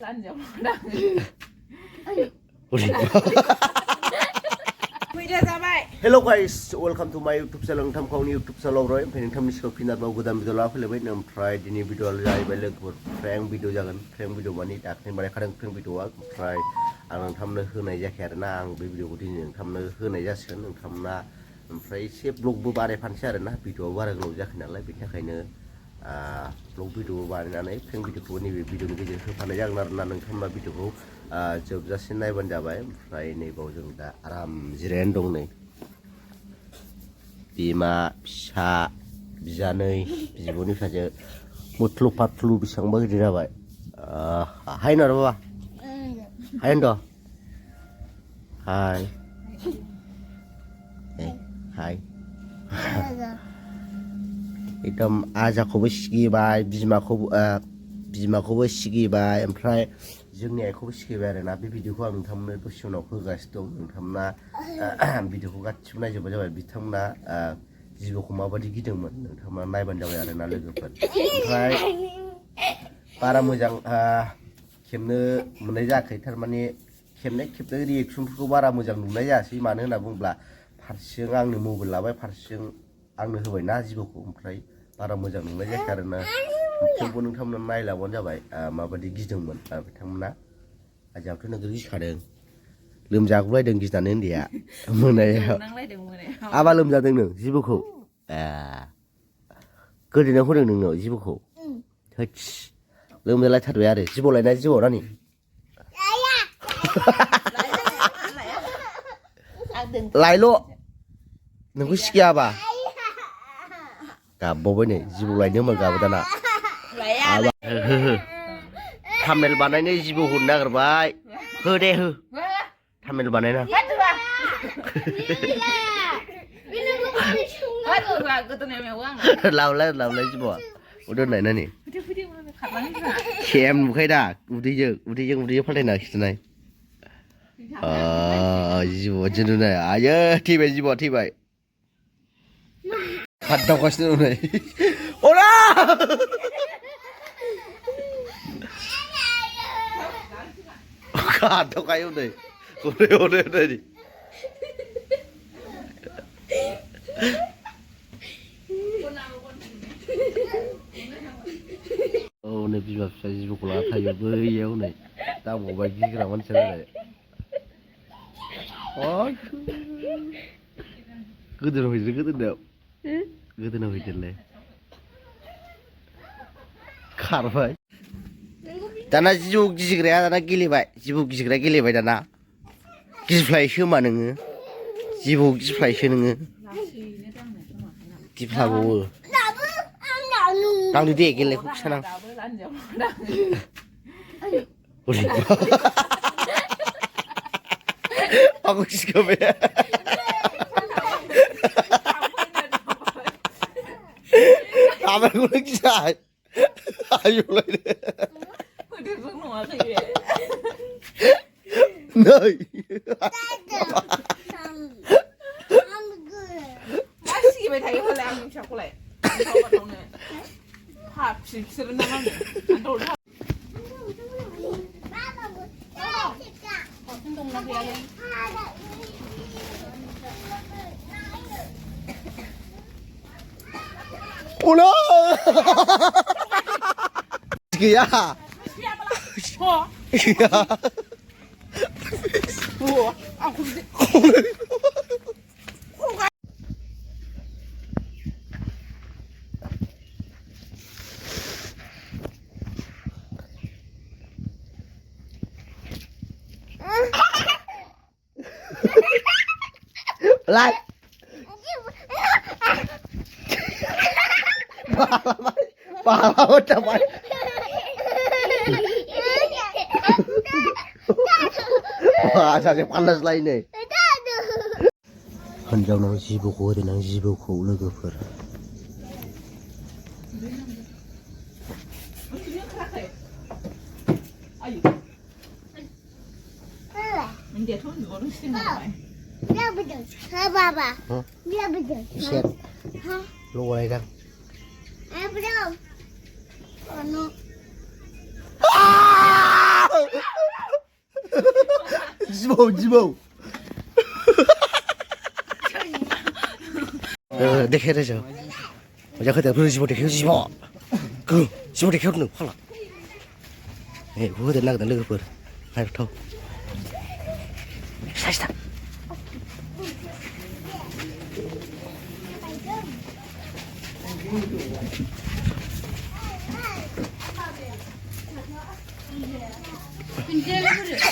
Hello guys, welcome to my YouTube channel. Nोंथां गावनि YouTube channel rồi. Oमफ्राय नोंथांनि सिगाङाव फिन आरोबाव गोदान भिडिअ लाना फैलायबाय। ओमफ्राय दिनै भिडिअआ जाहैबाय लोगोफोर फ्रेंक भिडिअ जागोन। फ्रेंक भिडिअ माने दाख्लै बानायखादों फ्रेंक भिडिअआ। ओमफ्राय आं नोंथांनो होनाय जायाखै आरोना। आं बे भिडिअखौ दिनै नोंथांनो होनाय जासिगोन नोंथांना। ओमफ्राय एसे ब्लगबो बानायफानोसै आरोना। भिडिअआ बारा गोलाव जायाखै नालाय बेनि थाखायनो ब्लग भिडिअ बानायनानै फ्रेंक भिडिअखौ नैबे भिडिअनि गेजेरजों होफानाय जागोन आरोना। नोंथांमोना भिडिअखौ जोबजासिम नायबानो जाबाय। ओमफ्राय नैबाव जों दा आराम जिरायनानै दं नै। बिमा फिसा बिजानै बिब'नि फिसाजो मुथ्लु फाथ्लु बेसेबांबा गिदिर जाबाय। हाय होनर बाबा हाय होनद' हाय हाय एकदम आजाखौबो सिगिबाय बिमाखौबो सिगिबाय ओमफ्राय जोंनि आइखौबो सिगिबाय आरोना। बे भिडिअखौ आं नोंथांमोननो दसे उनाव होगासिनो दं। नोंथांमोना भिडिअखौ गासिबो नायजोबबानो जाबाय। बिथांमोना जिबौखौ माबायदि गिदोंमोन नोंथांमोना नायबानो जाबाय आरोना लोगोफोर। ओमफ्राय बारा मोजां खेबनो मोननाय जायाखै। थारमाने खेबनाय रिएक्सनफोरखौ बारा मोजां नुनाय जायासै। मानो होनना बुङोब्ला फारसेजों आंनो मबाइल लाबाय फारसेजों आंनो होबायना जिबौखौ। ओमफ्राय बारा मोजां नुनाय जायाखै आरोना। थेवबो नोंथांमोना नायलाबानो जाबाय माबायदि गिदोंमोन बिथांमोना। आजाथ' नोगोर गिखादों लोमजागुलायदों गिनानै उन्दैया मोनायाव आबा लोमजादों नों जिबौखौ गोदोनायाव होदों नोंनाव जिबौखौ थोस लोमजालायथारबाय आरो जिबौ लायना जिबौ रानि लायल' नोंखौ सिगियाबा गाबबावबाय नै जिबौ लायनो होनबा गाबो दाना थाम्बनेल बानायनो जिबौ होनो नागिरबाय। हो दे हो थाम्बनेल बानायना लावलाय जिबौआ दोननाय नानि खेम नुखायो दा उदैजों फाल्थायना खिथानाय जिबौआ जोंनाय आयो थैबाय जिबौआ थैबाय खारदावगासिनो नै अरा खारदावखायो नै हनै औ नै बिमा फिसा जिबौखौ लाना थायो बैयाव नै दांबावबाय गिग्रा मानसिया जाबाय। गोदोनायाव हैदेरलाय खारबाय दाना जिबौ गिजिग्राया दाना गेलेबाय। जिबौ गिजिग्राया गेलेबाय दाना गिफ्लायसो मा नोङो जिबौ गिफ्लायसो नोङो गिफ्लाबावो दांदो दे गेलेनायखौ खिथानां aku gisgobe apa aku lagi say ayo lagi nei masihไปไทยเขาแล้วช็อกโกแลตเขาก็ตรงนี้ภาพสิบๆนั่นน่ะอันโดนUlo! Iya. Iya. Aku Lại bà chồng mày sao sẽ panas lain nih Hijaau जिबौखौ होदों आं जिबौखौ लोगोफोर Dia betul. Ha baba. Dia betul. Siap. Lu boleh dah. Betul. Oh no. 지모. দেখে রেছো যখন তে বুঝি বটে খেউ জিবো কো জিবো খেউ no ফালা এ হুদে নাগদা লোগোफोर নাইথাও সাইস্তা 근데